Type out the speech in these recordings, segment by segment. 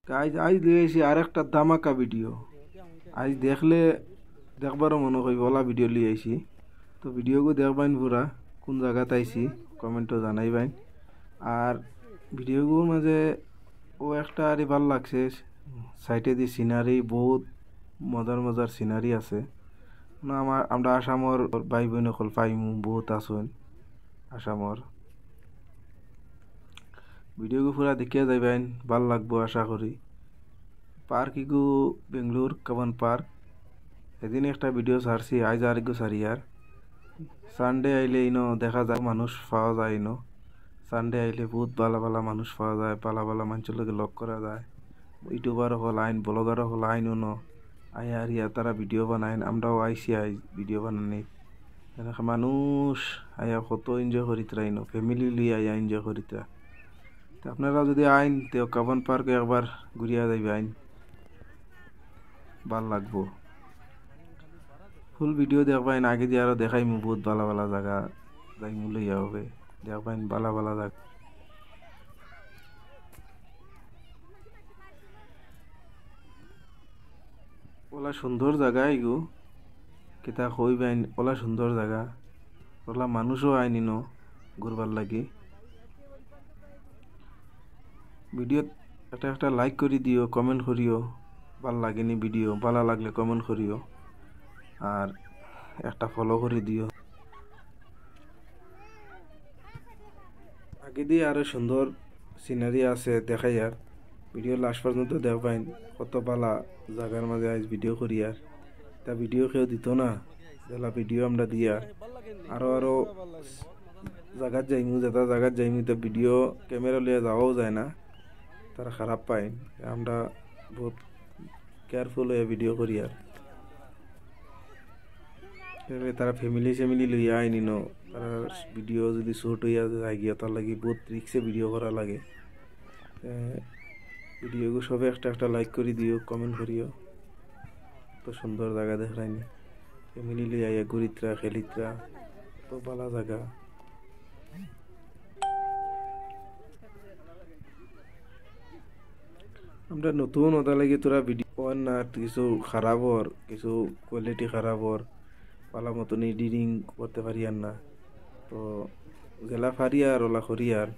Guys আজ লিয়েছি আর একটা ধামাকা ভিডিও। আজ দেখলে দেখবারও মনে করি বলা ভিডিও লিয়ে আইছি। তো ভিডিওগু দেখবাইন পুরা কোন জায়গাত আইছি কমেন্টও জানাইবাইন। আর ভিডিওগুর মাঝে ও একটা আরে ভাল লাগছে, সাইটে দি সিনারি বহুত মজার মজার সিনারি আছে না। আমরা আসামর ভাই বোন সকল পাইমু বহুত আছেন আসামর। ভিডিওগু পুরা দেখিয়া যাইবেন, ভাল লাগবো আশা করি। পার্ক ইগু বেঙ্গলোর কাবন পার্ক। এদিন একটা ভিডিও ছাড়ছি, আজ আর ইগু ছাড়ি। আর সানডে আইলে ইনো দেখা যায় মানুষ পাওয়া যায়। ইনো সানডে আইলে বহুত ভালো ভালো মানুষ পাওয়া যায়, ভালো ভালো মানুষের লগে লগ করা যায়। ইউটিউবার হল আইন, ব্লগার হল আইন উনো আই আর ইয়া তারা ভিডিও বানাইন। আমরাও আইসি আই ভিডিও বানানি। এনেকে মানুষ আয়া কত এনজয় করিতরা, ইনো ফ্যামিলি লিয়ে আয়া এনজয় করিতরা। আপনারা যদি আইন তো কাবন পার্কে একবার ঘুরিয়া যাইবে, আইন ভাল লাগবো। ফুল ভিডিও দেখবাইন, আগে দিয়ে আরো দেখাইমু বহুত ভালো ভালো জায়গা যাইমু লইয়া হবে, দেখবাইন ভালো ভালো জায়গা। ওলা সুন্দর জায়গা এগু, কিতা কইবাইন ওলা সুন্দর জায়গা। ওলা মানুষও আইনিন ঘুরবার লাগি। ভিডিও একটা একটা লাইক করে দিও, কমেন্ট করিও ভাল লাগেনি ভিডিও, ভালো লাগলে কমেন্ট করিও আর একটা ফলো করে দিও। আগে দিয়ে আরো সুন্দর সিনারি আছে দেখাই। আর ভিডিও লাস্ট পর্যন্ত দেখবাইন, কত ভালো জায়গার মাঝে আজ ভিডিও করি। আর তা ভিডিও কেউ দিত না, যেলা ভিডিও আমরা দিয়া আরো আরো জায়গাত যাইমু, যেটা জায়গাত যাইমু তো ভিডিও ক্যামেরা লিয়ে যাওয়াও যায় না, তারা খারাপ পায়। আমরা বহুত কেয়ারফুল হয়ে ভিডিও করি। আর তারা ফ্যামিলি লইয়া আইনি ন, তারা ভিডিও যদি শুট হইয়া যাই গিয়া তার লাগি বহুত রিক্সে ভিডিও করা লাগে। ভিডিওগু সবে একটা একটা লাইক করে দিও, কমেন্ট করিও। তো সুন্দর জায়গা দেখাইনি, ফ্যামিলি লইয়া আইয়া ঘুরিত্রা খেলিত্রা, তো ভালো জায়গা। আমরা নতুন ওটা লাগে তোরা ভিডিও না, কিছু খারাপর কিছু কোয়ালিটি খারাপর পালা মতন এডিটিং করতে পারি আর না। তো গেলা পারি আর ওলা করি। আর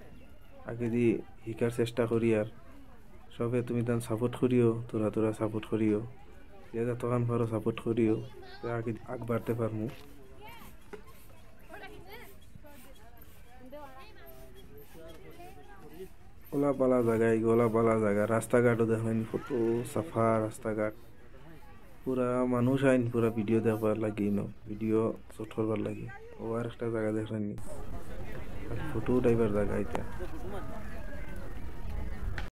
আগে দি শিকার চেষ্টা করি। আর সবে তুমি তান সাপোর্ট করিও, তোরা তোরা সাপোর্ট করিও, যে যতক্ষণ পারো সাপোর্ট করিও, আগে আগ বাড়তে পারমু। ওলা পালা জায়গায় গোলা পালা জায়গা, রাস্তাঘাটও দেখেন কত সাফা রাস্তাঘাট। পুরা মানুষ আইন পুরা ভিডিও দেখবার লাগি, ভিডিও শুট করবার লাগি। ও আর একটা জায়গা দেখেন ফটো উঠাইবার জায়গা এটা।